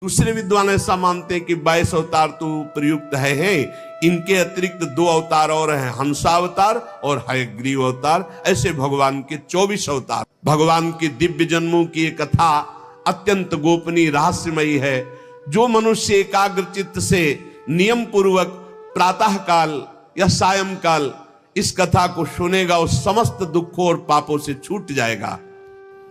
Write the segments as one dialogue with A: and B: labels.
A: दूसरे विद्वान ऐसा मानते हैं कि 22 अवतार तो प्रयुक्त है। इनके अतिरिक्त 2 अवतार और हैं, हंसावतार और हयग्रीव अवतार। ऐसे भगवान के 24 अवतार। भगवान के दिव्य जन्मों की एक कथा अत्यंत गोपनीय रहस्यमयी है। जो मनुष्य एकाग्र चित्त से नियम पूर्वक प्रातः काल या सायं काल इस कथा को सुनेगा, वो समस्त दुखों और पापों से छूट जाएगा।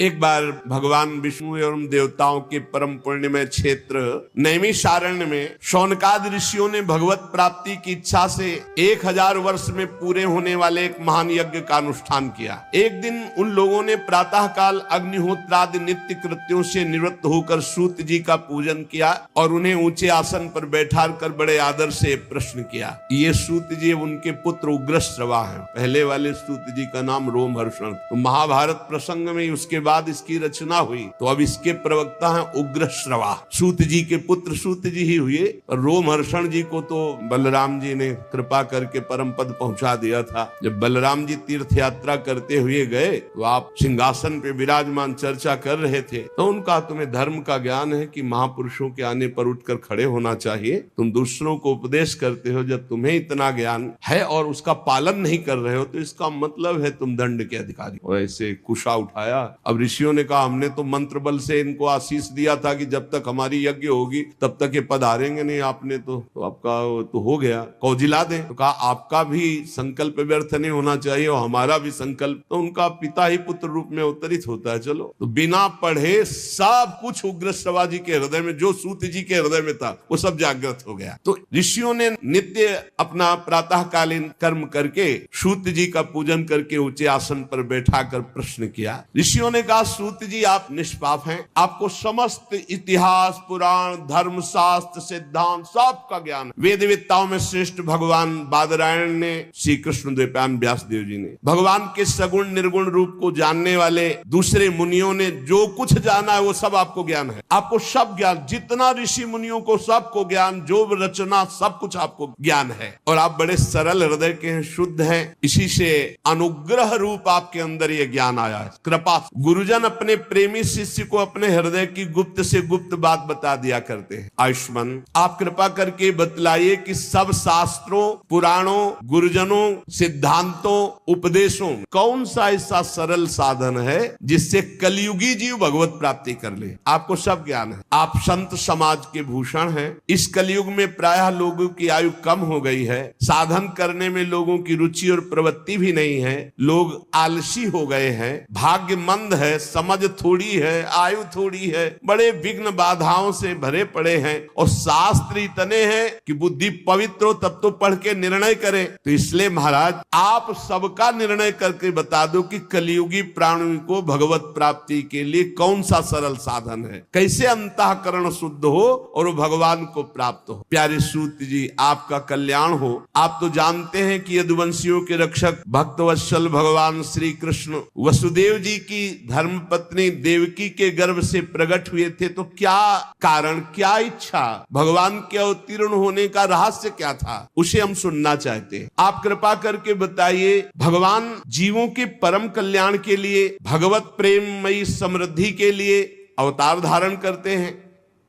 A: एक बार भगवान विष्णु एवं देवताओं के परम पुण्यमय क्षेत्र नैमिषारण्य में शौनकादि ऋषियों ने भगवत प्राप्ति की इच्छा से 1000 वर्ष में पूरे होने वाले एक महान यज्ञ का अनुष्ठान किया। एक दिन उन लोगों ने प्रातः काल अग्निहोत्रादि नित्य कृत्यों से निवृत्त होकर सूत जी का पूजन किया और उन्हें ऊंचे आसन पर बैठा कर बड़े आदर से प्रश्न किया। ये सूत जी उनके पुत्र उग्रश्रवा हैं। पहले वाले सूत जी का नाम रोमहर्षण। तो महाभारत प्रसंग में उसके बाद इसकी रचना हुई, तो अब इसके प्रवक्ता हैं उग्रश्रवा। सूत जी के पुत्र सूत जी ही हुए। रोमहर्षण जी को तो बलराम जी ने कृपा करके परम पद पहुंचा दिया था। जब बलराम जी तीर्थ यात्रा करते हुए गए तो आप सिंहासन पे विराजमान चर्चा कर रहे थे, तो उनका तुम्हें धर्म का ज्ञान है कि महापुरुषों के आने पर उठकर खड़े होना चाहिए। तुम दूसरों को उपदेश करते हो, जब तुम्हें इतना ज्ञान है और उसका पालन नहीं कर रहे हो तो इसका मतलब है तुम दंड के अधिकारी। और ऐसे कुशा उठाया। अब ऋषियों ने कहा हमने तो मंत्र बल से इनको आशीष दिया था कि जब तक हमारी यज्ञ होगी तब तक ये पधारेंगे नहीं, आपने तो आपका तो हो गया, कौजिला दें। तो कहा आपका भी संकल्प व्यर्थ नहीं होना चाहिए और हमारा भी संकल्प। तो उनका पिता ही पुत्र रूप में अवतरित होता है। चलो, तो बिना पढ़े सब कुछ उग्रश्रवा जी के हृदय में, जो सूत जी के हृदय में था, वो सब जागृत हो गया। तो ऋषियों ने नित्य अपना प्रातःकालीन कर्म करके सूत जी का पूजन करके ऊंचे आसन पर बैठा कर प्रश्न किया। ऋषियों ने कहा सूत जी आप निष्पाप हैं, आपको समस्त इतिहास पुराण धर्म शास्त्र सिद्धांत सब का ज्ञान है। वेद वेत्ताओं में श्रेष्ठ भगवान बादरायण ने, श्री कृष्ण द्वैपायन व्यास देव जी ने, भगवान के सगुण निर्गुण रूप को जानने वाले दूसरे मुनियों ने जो कुछ जाना है वो सब आपको ज्ञान है। आपको सब ज्ञान, जितना ऋषि मुनियों को सबको ज्ञान, जो रचना सब कुछ आपको ज्ञान है। और आप बड़े सरल हृदय के हैं, शुद्ध हैं। इसी से अनुग्रह रूप आपके अंदर ये ज्ञान आया है, कृपा। गुरुजन अपने प्रेमी शिष्य को अपने हृदय की गुप्त से गुप्त बात बता दिया करते हैं। आयुष्मान, आप कृपा करके बतलाइए कि सब शास्त्रों पुराणों गुरुजनों सिद्धांतों उपदेशों कौन सा ऐसा सरल साधन है जिससे कलयुगी जीव भगवत प्राप्ति कर ले। आपको सब ज्ञान है, आप संत समाज के भूषण हैं। इस कलयुग में प्रायः लोगों की आयु कम हो गई है, साधन करने में लोगों की रुचि और प्रवृत्ति भी नहीं है, लोग आलसी हो गए हैं, भाग्य मंद है, समझ थोड़ी है, आयु थोड़ी है, बड़े विघ्न बाधाओं से भरे पड़े हैं और शास्त्र इतने हैं कि बुद्धि पवित्र हो तब तो पढ़ के निर्णय करें। तो इसलिए महाराज आप सबका निर्णय करके बता दो कि कलयुगी प्राणी को भगवत प्राप्ति के लिए कौन सा सरल साधन है, कैसे अंतःकरण शुद्ध हो और भगवान को प्राप्त हो। प्यारे सूत जी आपका कल्याण हो। आप तो जानते हैं कि यदुवंशियों के रक्षक भक्तवत्सल भगवान श्री कृष्ण वसुदेव जी की धर्म पत्नी देवकी के गर्भ से प्रकट हुए थे। तो क्या कारण, क्या इच्छा, भगवान के अवतीर्ण होने का रहस्य क्या था, उसे हम सुनना चाहते हैं। आप कृपा करके बताइए। भगवान जीवों के परम कल्याण के लिए, भगवत प्रेममयी समृद्धि के लिए अवतार धारण करते हैं।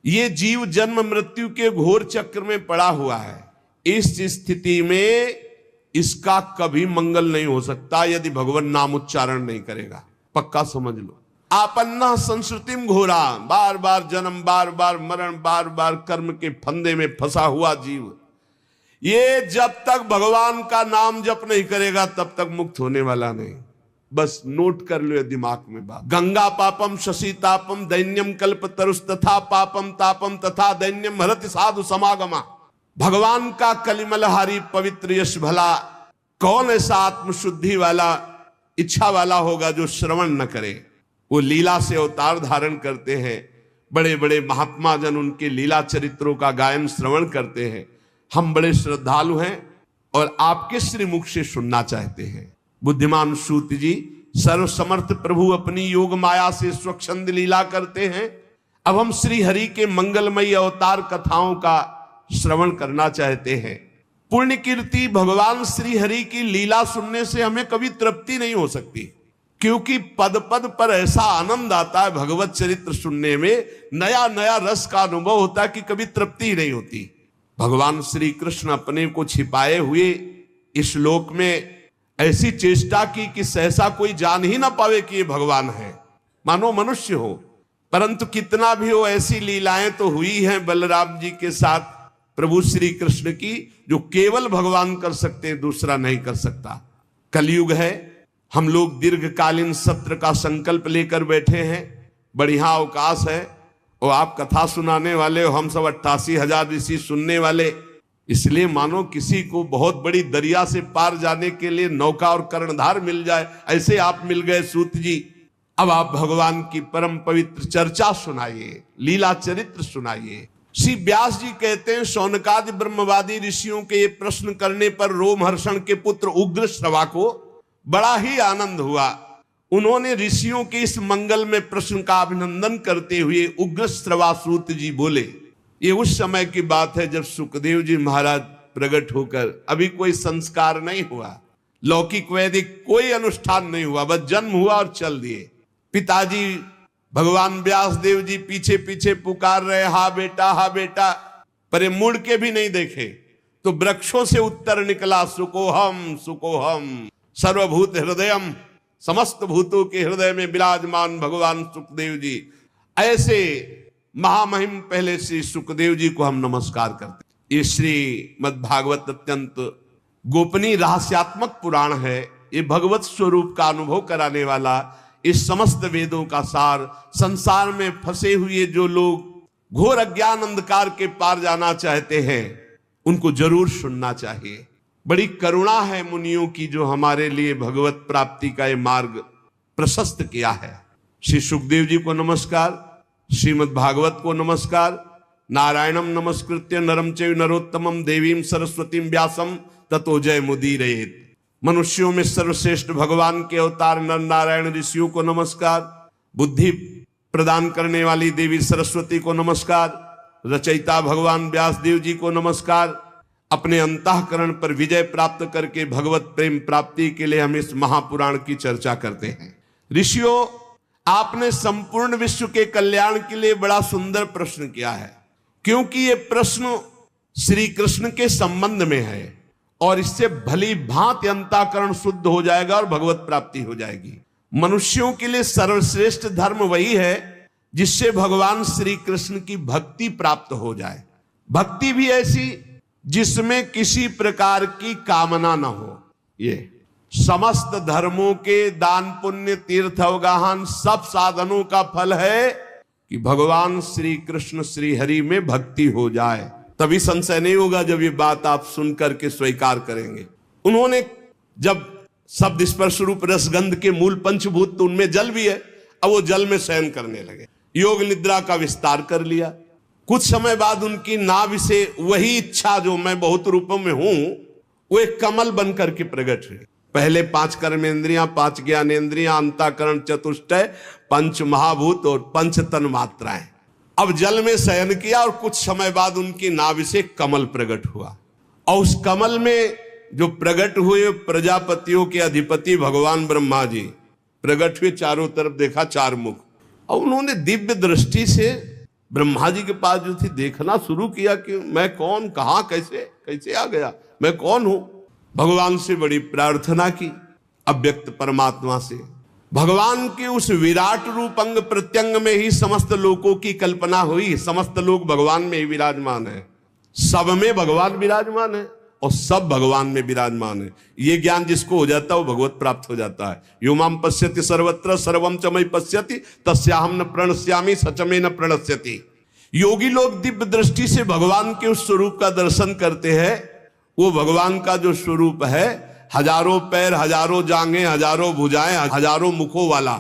A: ये जीव जन्म मृत्यु के घोर चक्र में पड़ा हुआ है। इस स्थिति में इसका कभी मंगल नहीं हो सकता यदि भगवान नाम उच्चारण नहीं करेगा। पक्का समझ लो। आपन्ना संस्कृतिम घोरा, बार बार जन्म, बार बार मरण, बार बार कर्म के फंदे में फंसा हुआ जीव, ये जब तक भगवान का नाम जप नहीं करेगा तब तक मुक्त होने वाला नहीं। बस नोट कर लो दिमाग में बात। गंगा पापम शशि तापम दैन्यम कल्प तरुष तथा पापम तापम तथा दैन्यम हरति साधु समागमा। भगवान का कलिमलहारी पवित्र यश भला कौन ऐसा आत्मशुद्धि वाला इच्छा वाला होगा जो श्रवण न करे। वो लीला से अवतार धारण करते हैं। बड़े बड़े महात्मा जन उनके लीला चरित्रों का गायन श्रवण करते हैं। हम बड़े श्रद्धालु हैं और आपके श्रीमुख से सुनना चाहते हैं। बुद्धिमान सूत जी, सर्वसमर्थ प्रभु अपनी योग माया से स्वच्छंद लीला करते हैं। अब हम श्री हरि के मंगलमयी अवतार कथाओं का श्रवण करना चाहते हैं। पुण्य कीर्ति भगवान श्री हरि की लीला सुनने से हमें कभी तृप्ति नहीं हो सकती। क्योंकि पद पद पर ऐसा आनंद आता है भगवत चरित्र सुनने में, नया नया रस का अनुभव होता है कि कभी तृप्ति ही नहीं होती। भगवान श्री कृष्ण अपने को छिपाए हुए इस लोक में ऐसी चेष्टा की कि सहसा कोई जान ही ना पावे कि ये भगवान है, मानो मनुष्य हो। परंतु कितना भी हो, ऐसी लीलाएं तो हुई हैं बलराम जी के साथ प्रभु श्री कृष्ण की, जो केवल भगवान कर सकते हैं, दूसरा नहीं कर सकता। कलयुग है, हम लोग दीर्घकालीन सत्र का संकल्प लेकर बैठे हैं, बढ़िया अवकाश है, और आप कथा सुनाने वाले हो, हम सब 88,000 ऋषि सुनने वाले। इसलिए मानो किसी को बहुत बड़ी दरिया से पार जाने के लिए नौका और कर्णधार मिल जाए, ऐसे आप मिल गए सूत जी। अब आप भगवान की परम पवित्र चर्चा सुनाइए, लीला चरित्र सुनाइए। श्री व्यास जी कहते हैं, शौनकादि ब्रह्मवादी ऋषियों के ये प्रश्न करने पर रोमहर्षण के पुत्र उग्र श्रवा को बड़ा ही आनंद हुआ। उन्होंने ऋषियों के इस मंगल में प्रश्न का अभिनंदन करते हुए उग्र श्रवा सूत जी बोले। ये उस समय की बात है जब सुखदेव जी महाराज प्रकट होकर, अभी कोई संस्कार नहीं हुआ, लौकिक वैदिक कोई अनुष्ठान नहीं हुआ, बस जन्म हुआ और चल दिए। पिताजी भगवान व्यास देव जी पीछे पीछे पुकार रहे, हा बेटा हा बेटा, पर ये मुड़ के भी नहीं देखे। तो वृक्षों से उत्तर निकला, सुकोहम सुकोहम सर्वभूत हृदयम, समस्त भूतों के हृदय में विराजमान भगवान सुखदेव जी। ऐसे महामहिम पहले श्री सुखदेव जी को हम नमस्कार करते। ये श्रीमद् भागवत अत्यंत गोपनीय रहस्यात्मक पुराण है। ये भगवत स्वरूप का अनुभव कराने वाला, इस समस्त वेदों का सार, संसार में फंसे हुए जो लोग घोर अज्ञान अंधकार के पार जाना चाहते हैं, उनको जरूर सुनना चाहिए। बड़ी करुणा है मुनियों की, जो हमारे लिए भगवत प्राप्ति का ये मार्ग प्रशस्त किया है। श्री सुखदेव जी को नमस्कार, श्रीमद् भागवत को नमस्कार। नारायणम नमस्कृत्य नरम चैव नरोत्तमम देवीं सरस्वतीं व्यासम ततो जय मुदीरयेत्। मनुष्यों में सर्वश्रेष्ठ भगवान के अवतार नर नारायण ऋषियों को नमस्कार। बुद्धि प्रदान करने वाली देवी सरस्वती को नमस्कार। रचयिता भगवान व्यास देव जी को नमस्कार। अपने अंतःकरण पर विजय प्राप्त करके भगवत प्रेम प्राप्ति के लिए हम इस महापुराण की चर्चा करते हैं। ऋषियों, आपने संपूर्ण विश्व के कल्याण के लिए बड़ा सुंदर प्रश्न किया है, क्योंकि ये प्रश्न श्री कृष्ण के संबंध में है, और इससे भली भांति अंतःकरण शुद्ध हो जाएगा और भगवत प्राप्ति हो जाएगी। मनुष्यों के लिए सर्वश्रेष्ठ धर्म वही है जिससे भगवान श्री कृष्ण की भक्ति प्राप्त हो जाए। भक्ति भी ऐसी जिसमें किसी प्रकार की कामना न हो। ये समस्त धर्मों के दान पुण्य तीर्थ अवगाहन सब साधनों का फल है कि भगवान श्री कृष्ण श्री हरि में भक्ति हो जाए। तभी संशय नहीं होगा जब ये बात आप सुन करके स्वीकार करेंगे। उन्होंने जब शब्द स्पर्श रूप रसगंध के मूल पंचभूत, तो उनमें जल भी है, अब वो जल में शयन करने लगे, योग निद्रा का विस्तार कर लिया। कुछ समय बाद उनकी नाभि से वही इच्छा जो मैं बहुत रूपों में हूं, वो एक कमल बनकर के प्रकट हुई। पहले 5 कर्मेंद्रियां, 5 ज्ञानेंद्रियां, अंतःकरण चतुष्टय, 5 महाभूत और 5 तन मात्राएं। अब जल में शयन किया और कुछ समय बाद उनकी नाभि से कमल प्रकट हुआ, और उस कमल में जो प्रकट हुए प्रजापतियों के अधिपति भगवान ब्रह्मा जी प्रकट हुए। चारों तरफ देखा 4 मुख, और उन्होंने दिव्य दृष्टि से ब्रह्मा जी के पास जो थी देखना शुरू किया कि मैं कौन, कहां, कैसे कैसे आ गया, मैं कौन हूं। भगवान से बड़ी प्रार्थना की, अव्यक्त परमात्मा से। भगवान के उस विराट रूप अंग प्रत्यंग में ही समस्त लोकों की कल्पना हुई। समस्त लोग भगवान में ही विराजमान है, सब में भगवान विराजमान है और सब भगवान में विराजमान है। ये ज्ञान जिसको हो जाता है वो भगवत प्राप्त हो जाता है। यो माम पश्यति सर्वत्र सर्वम च मयि पश्यति तस्याहं न प्रणश्यामि सच में न प्रणश्यति। योगी लोग दिव्य दृष्टि से भगवान के उस स्वरूप का दर्शन करते हैं। वो भगवान का जो स्वरूप है, हजारों पैर, हजारों जांघें, हजारों भुजाएं, हजारों मुखों वाला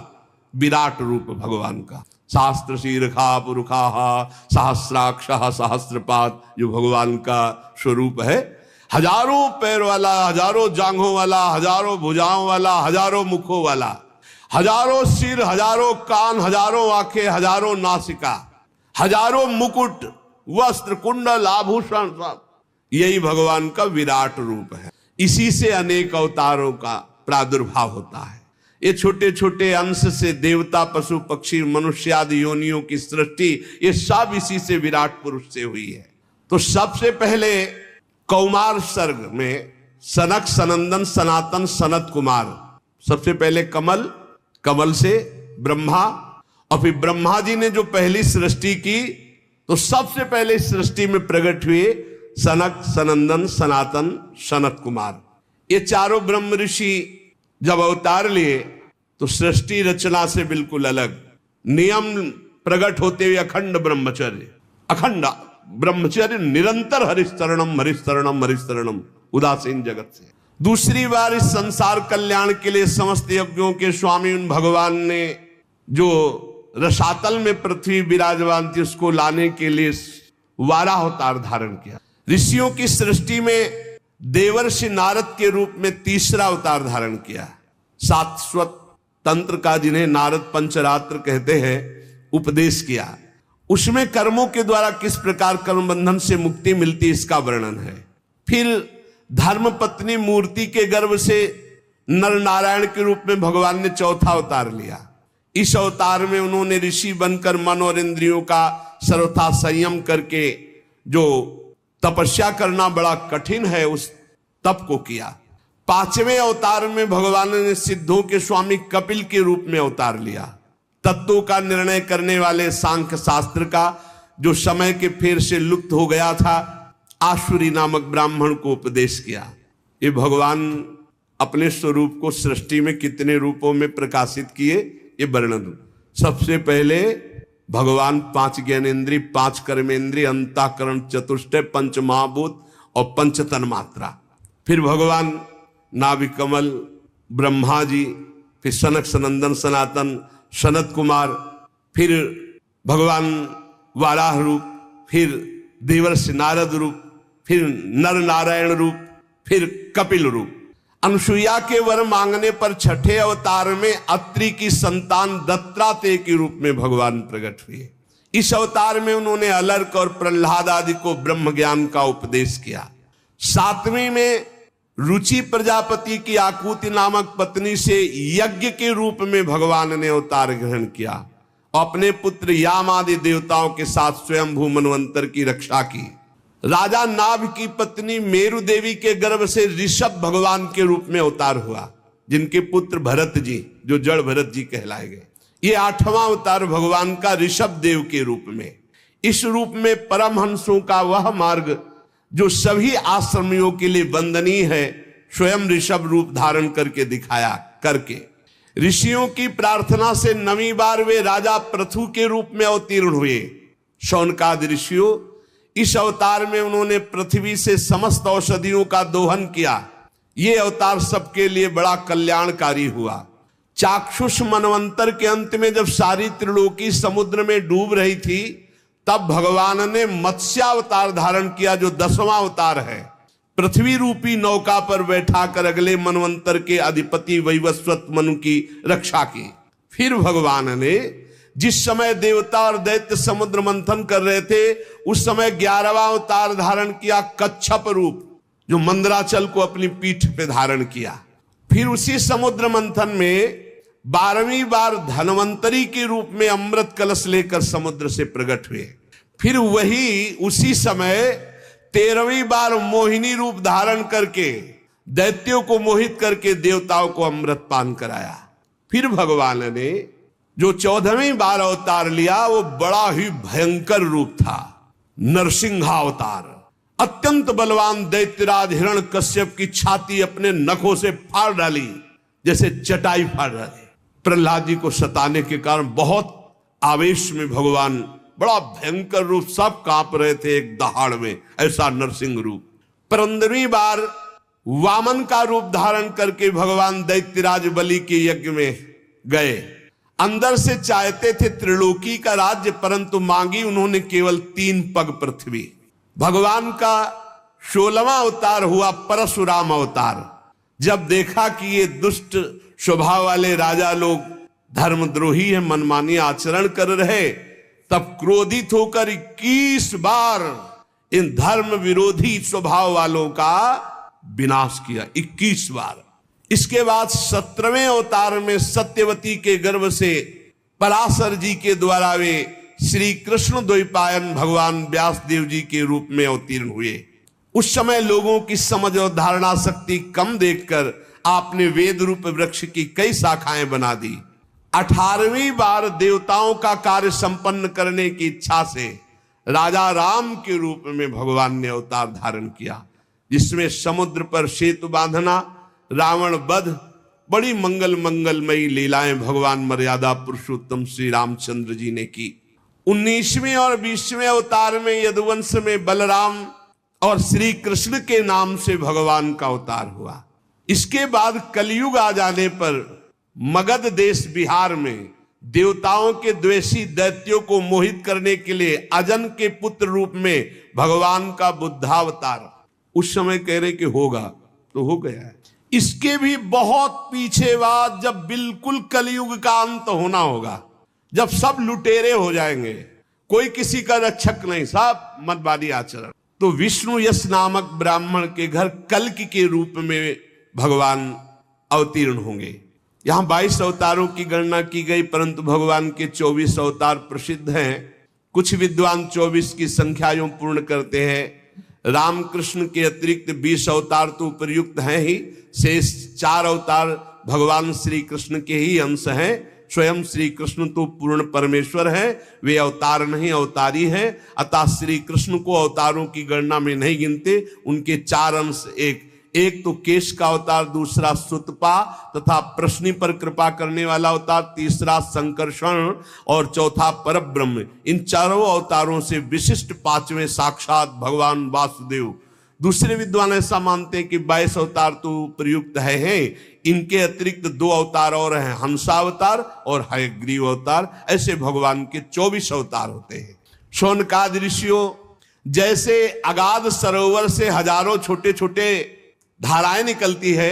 A: विराट रूप भगवान का। शास्त्र शीर्षा पुरुषाहा सहस्राक्षः सहस्रपाद, जो भगवान का स्वरूप है। हजारों पैर वाला, हजारों जांघों वाला, हजारों भुजाओं वाला, हजारों मुखों वाला, हजारों सिर, हजारों कान, हजारों आंखें, हजारों नासिका, हजारों मुकुट, वस्त्र, कुंडल, आभूषण, सब यही भगवान का विराट रूप है। इसी से अनेक अवतारों का प्रादुर्भाव होता है। ये छोटे छोटे अंश से देवता, पशु, पक्षी, मनुष्य आदि योनियों की सृष्टि, ये सब इसी से विराट पुरुष से हुई है। तो सबसे पहले कौमार सर्ग में सनक, सनंदन, सनातन, सनत कुमार, सबसे पहले कमल, कमल से ब्रह्मा, और फिर ब्रह्मा जी ने जो पहली सृष्टि की तो सबसे पहले इस सृष्टि में प्रकट हुए सनक, सनंदन, सनातन, सनत कुमार। ये चारों ब्रह्म ऋषि जब अवतार लिए तो सृष्टि रचना से बिल्कुल अलग नियम प्रकट होते हुए अखंड ब्रह्मचर्य, अखंड ब्रह्मचर्य, निरंतर हरिस्तरणम हरिस्तरणम हरिस्तरणम, उदासीन जगत से। दूसरी बार इस संसार कल्याण के लिए समस्त यज्ञों के स्वामी उन भगवान ने जो रसातल में पृथ्वी विराजमान थी उसको लाने के लिए वाराह अवतार धारण किया। ऋषियों की सृष्टि में देवर्षि नारद के रूप में तीसरा अवतार धारण किया। शाश्वत तंत्र का, जिन्हें नारद पंचरात्र कहते हैं, उपदेश किया। उसमें कर्मों के द्वारा किस प्रकार कर्म बंधन से मुक्ति मिलती इसका वर्णन है। फिर धर्म पत्नी मूर्ति के गर्भ से नर नारायण के रूप में भगवान ने चौथा अवतार लिया। इस अवतार में उन्होंने ऋषि बनकर मन और इंद्रियों का सर्वथा संयम करके, जो तपस्या करना बड़ा कठिन है, उस तप को किया। पांचवें अवतार में भगवान ने सिद्धों के स्वामी कपिल के रूप में अवतार लिया। तत्वों का निर्णय करने वाले सांख्य शास्त्र का, जो समय के फेर से लुप्त हो गया था, आशुरी नामक ब्राह्मण को उपदेश किया। ये भगवान अपने स्वरूप को सृष्टि में कितने रूपों में प्रकाशित किए, ये वर्णन। सबसे पहले भगवान 5 ज्ञानेन्द्रिय, 5 कर्मेंद्रिय, अंतःकरण, चतुष्टय, पंच महाभूत और पंच तन्मात्रा। फिर भगवान नाभि कमल, ब्रह्मा जी, फिर सनक, सनंदन, सनातन, सनत कुमार, फिर भगवान वाराह रूप, फिर देवर्षि नारद रूप, फिर नर नारायण रूप, फिर कपिल रूप। अनुसुईया के वर मांगने पर छठे अवतार में अत्रि की संतान दत्तात्रेय के रूप में भगवान प्रकट हुए। इस अवतार में उन्होंने अलर्क और प्रहलाद आदि को ब्रह्म ज्ञान का उपदेश किया। 7वीं में रुचि प्रजापति की आकुति नामक पत्नी से यज्ञ के रूप में भगवान ने अवतार ग्रहण किया और अपने पुत्र याम आदि देवताओं के साथ स्वयंभू मनवंतर की रक्षा की। राजा नाभ की पत्नी मेरु देवी के गर्भ से ऋषभ भगवान के रूप में अवतार हुआ, जिनके पुत्र भरत जी, जो जड़ भरत जी कहलाए गए। ये 8वां अवतार भगवान का ऋषभ देव के रूप में। इस रूप में परमहंसों का वह मार्ग जो सभी आश्रमियों के लिए वंदनीय है, स्वयं ऋषभ रूप धारण करके दिखाया। करके ऋषियों की प्रार्थना से 9वीं बार वे राजा पृथु के रूप में अवतीर्ण हुए। शौनकादि ऋषियों, इस अवतार में उन्होंने पृथ्वी से समस्त औषधियों का दोहन किया। ये अवतार सबके लिए बड़ा कल्याणकारी हुआ। चाक्षुष मनवंतर के अंत में जब सारी त्रिलोकी समुद्र में डूब रही थी, तब भगवान ने मत्स्यावतार धारण किया, जो 10वां अवतार है। पृथ्वी रूपी नौका पर बैठाकर अगले मनवंतर के अधिपति वैवस्वत मनु की रक्षा की। फिर भगवान ने जिस समय देवता और दैत्य समुद्र मंथन कर रहे थे, उस समय 11वां अवतार धारण किया, कच्छप रूप, जो मंदराचल को अपनी पीठ पे धारण किया। फिर उसी समुद्र मंथन में 12वीं बार धनवंतरी के रूप में अमृत कलश लेकर समुद्र से प्रकट हुए। फिर वही उसी समय 13वीं बार मोहिनी रूप धारण करके दैत्यों को मोहित करके देवताओं को अमृत पान कराया। फिर भगवान ने जो 14वीं बार अवतार लिया, वो बड़ा ही भयंकर रूप था, नरसिंहावतार। अत्यंत बलवान दैत्यराज हिरण्यकश्यप की छाती अपने नखों से फाड़ डाली, जैसे चटाई फाड़ डाली। प्रहलाद जी को सताने के कारण बहुत आवेश में भगवान बड़ा भयंकर रूप, सब कांप रहे थे एक दहाड़ में, ऐसा नरसिंह रूप। 15वीं बार वामन का रूप धारण करके भगवान दैत्यराज बलि के यज्ञ में गए। अंदर से चाहते थे त्रिलोकी का राज्य, परंतु मांगी उन्होंने केवल 3 पग पृथ्वी। भगवान का 16वां अवतार हुआ परशुराम अवतार। जब देखा कि ये दुष्ट स्वभाव वाले राजा लोग धर्मद्रोही है, मनमानी आचरण कर रहे, तब क्रोधित होकर 21 बार इन धर्म विरोधी स्वभाव वालों का विनाश किया। 21 बार। इसके बाद 17वें अवतार में सत्यवती के गर्भ से पराशर जी के द्वारा वे श्री कृष्ण द्वैपायन भगवान व्यासदेव जी के रूप में अवतीर्ण हुए। उस समय लोगों की समझ और धारणा शक्ति कम देखकर आपने वेद रूप वृक्ष की कई शाखाएं बना दी। 18वीं बार देवताओं का कार्य संपन्न करने की इच्छा से राजा राम के रूप में भगवान ने अवतार धारण किया, जिसमें समुद्र पर सेतु बांधना, रावण वध, बड़ी मंगलमयी लीलाएं भगवान मर्यादा पुरुषोत्तम श्री रामचंद्र जी ने की। 19वें और 20वें अवतार में यदुवंश में बलराम और श्री कृष्ण के नाम से भगवान का अवतार हुआ। इसके बाद कलयुग आ जाने पर मगध देश बिहार में देवताओं के द्वेषी दैत्यों को मोहित करने के लिए अजन के पुत्र रूप में भगवान का बुद्धावतार उस समय कह रहे कि होगा तो हो गया है। इसके भी बहुत पीछे बाद जब बिल्कुल कलयुग का अंत होना होगा, जब सब लुटेरे हो जाएंगे, कोई किसी का रक्षक नहीं, सब मतवादी आचरण, तो विष्णु यश नामक ब्राह्मण के घर कल्कि के रूप में भगवान अवतीर्ण होंगे। यहां 22 अवतारों की गणना की गई, परंतु भगवान के 24 अवतार प्रसिद्ध हैं। कुछ विद्वान 24 की संख्या यूं पूर्ण करते हैं। रामकृष्ण के अतिरिक्त 20 अवतार तो उपयुक्त हैं ही, शेष 4 अवतार भगवान श्री कृष्ण के ही अंश हैं। स्वयं श्री कृष्ण तो पूर्ण परमेश्वर हैं, वे अवतार नहीं अवतारी हैं, अतः श्री कृष्ण को अवतारों की गणना में नहीं गिनते। उनके 4 अंश, एक तो केश का अवतार, दूसरा सुतपा तथा प्रश्नि पर कृपा करने वाला अवतार, तीसरा संकर्षण और चौथा परब्रह्म। इन चारों अवतारों से विशिष्ट 5वें साक्षात भगवान वासुदेव। दूसरे विद्वान ऐसा मानते हैं कि 22 अवतार तो प्रयुक्त है, इनके अतिरिक्त 2 अवतार और हैं, हंसावतार और हयग्रीव अवतार। ऐसे भगवान के 24 अवतार होते हैं। शौनकादि ऋषियों, जैसे अगाध सरोवर से हजारों छोटे छोटे धाराएं निकलती है,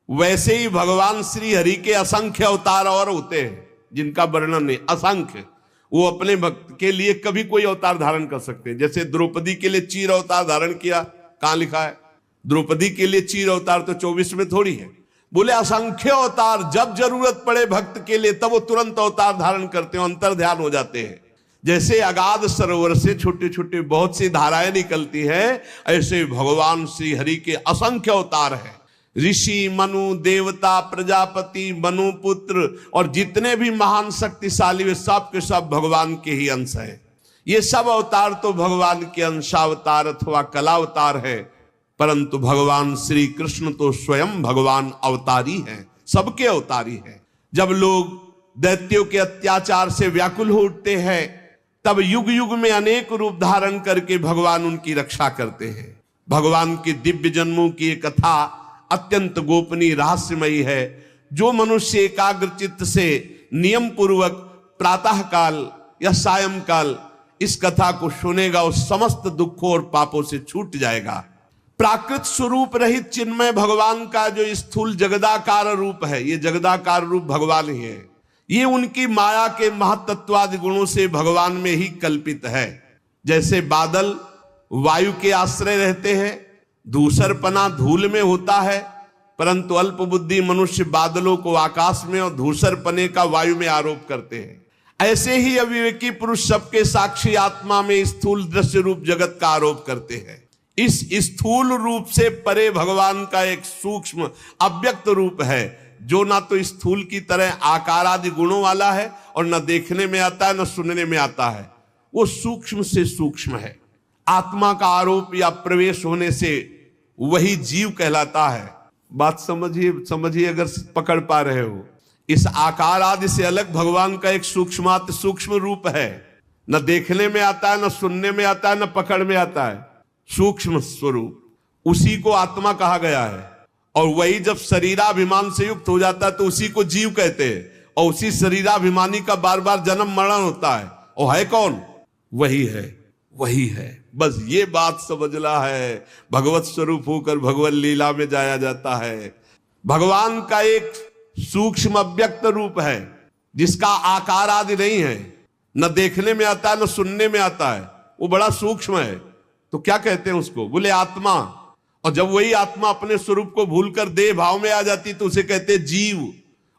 A: वैसे ही भगवान श्री हरि के असंख्य अवतार और होते हैं, जिनका वर्णन नहीं, असंख्य। वो अपने भक्त के लिए कभी कोई अवतार धारण कर सकते हैं। जैसे द्रौपदी के लिए चीर अवतार धारण किया, कहां लिखा है? द्रौपदी के लिए चीर अवतार तो 24 में थोड़ी है। बोले असंख्य अवतार, जब जरूरत पड़े भक्त के लिए तब वो तुरंत अवतार धारण करते हैं, अंतर ध्यान हो जाते हैं। जैसे अगाध सरोवर से छोटे छोटे बहुत सी धाराएं निकलती है, ऐसे भगवान श्री हरि के असंख्य अवतार हैं। ऋषि, मनु, देवता, प्रजापति, मनु पुत्र और जितने भी महान शक्तिशाली वे सब के सब भगवान के ही अंश हैं। ये सब अवतार तो भगवान के अंशावतार अथवा कलावतार है, परंतु भगवान श्री कृष्ण तो स्वयं भगवान अवतारी हैं, सबके अवतारी हैं। जब लोग दैत्यों के अत्याचार से व्याकुल हो उठते हैं, तब युग युग में अनेक रूप धारण करके भगवान उनकी रक्षा करते हैं। भगवान के दिव्य जन्मों की एक कथा अत्यंत गोपनीय रहस्यमयी है। जो मनुष्य एकाग्र चित्त से नियम पूर्वक प्रातः काल या सायंकाल इस कथा को सुनेगा, उस समस्त दुखों और पापों से छूट जाएगा। प्राकृत स्वरूप रहित चिन्मय भगवान का जो स्थूल जगदाकार रूप है, ये जगदाकार रूप भगवान ही है। ये उनकी माया के महतत्वादि गुणों से भगवान में ही कल्पित है। जैसे बादल वायु के आश्रय रहते हैं, धूसरपना धूल में होता है, परंतु अल्प बुद्धि मनुष्य बादलों को आकाश में और धूसरपने का वायु में आरोप करते हैं। ऐसे ही अविवेकी पुरुष सबके साक्षी आत्मा में स्थूल दृश्य रूप जगत का आरोप करते हैं। इस स्थूल रूप से परे भगवान का एक सूक्ष्म अव्यक्त रूप है, जो ना तो स्थूल की तरह आकार आदि गुणों वाला है और न देखने में आता है न सुनने में आता है। वो सूक्ष्म से सूक्ष्म है। आत्मा का आरोप या प्रवेश होने से वही जीव कहलाता है। बात समझिए अगर पकड़ पा रहे हो। इस आकार आदि से अलग भगवान का एक सूक्ष्माति सूक्ष्म रूप है, न देखने में आता है, न सुनने में आता है, न पकड़ में आता है। सूक्ष्म स्वरूप, उसी को आत्मा कहा गया है। और वही जब शरीराभिमान से युक्त हो जाता है तो उसी को जीव कहते हैं, और उसी शरीराभिमानी का बार बार जन्म मरण होता है। और है कौन? वही है। बस ये बात समझना है। भगवत स्वरूप होकर भगवत लीला में जाया जाता है। भगवान का एक सूक्ष्म अव्यक्त रूप है, जिसका आकार आदि नहीं है, न देखने में आता है न सुनने में आता है, वो बड़ा सूक्ष्म है। तो क्या कहते हैं उसको? बोले आत्मा। और जब वही आत्मा अपने स्वरूप को भूलकर देह भाव में आ जाती तो उसे कहते जीव,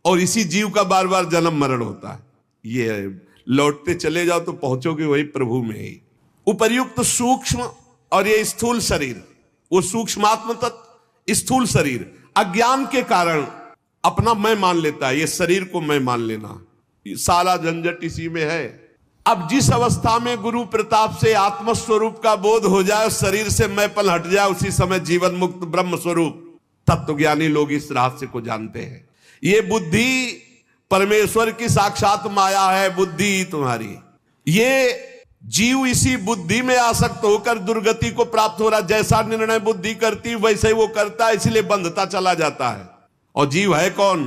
A: और इसी जीव का बार बार जन्म मरण होता है। ये लौटते चले जाओ तो पहुंचोगे वही प्रभु में ही। उपर्युक्त सूक्ष्म और ये स्थूल शरीर, वो सूक्ष्मात्म तत्व, स्थूल शरीर अज्ञान के कारण अपना मैं मान लेता है। ये शरीर को मैं मान लेना, सारा झंझट इसी में है। अब जिस अवस्था में गुरु प्रताप से आत्म स्वरूप का बोध हो जाए, शरीर से मैंपन हट जाए, उसी समय जीवन मुक्त ब्रह्म स्वरूप तत्वज्ञानी लोग इस रहस्य को जानते हैं। ये बुद्धि परमेश्वर की साक्षात माया है, बुद्धि तुम्हारी। ये जीव इसी बुद्धि में आसक्त होकर दुर्गति को प्राप्त हो रहा। जैसा निर्णय बुद्धि करती वैसे ही वो करता है, इसलिए बंधता चला जाता है। और जीव है कौन?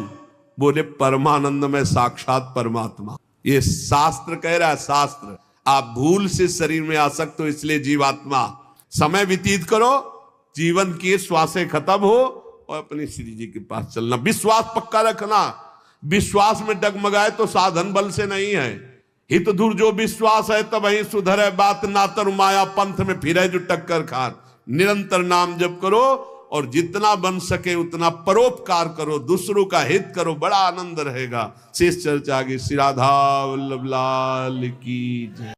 A: बोले परमानंद में साक्षात परमात्मा। ये शास्त्र कह रहा है, शास्त्र। आप भूल से शरीर में आसक्त हो, इसलिए जीवात्मा। समय व्यतीत करो, जीवन की श्वासें खत्म हो और अपनी श्री जी के पास चलना। विश्वास पक्का रखना। विश्वास में डगमगाए तो साधन बल से नहीं है। हित दूर जो विश्वास है तब वही सुधरे बात, ना तर माया पंथ में फिरे जो टक्कर खार। निरंतर नाम जप करो और जितना बन सके उतना परोपकार करो, दूसरों का हित करो, बड़ा आनंद रहेगा। शेष चर्चा आगे। श्री राधा वल्लभ लाल की जय।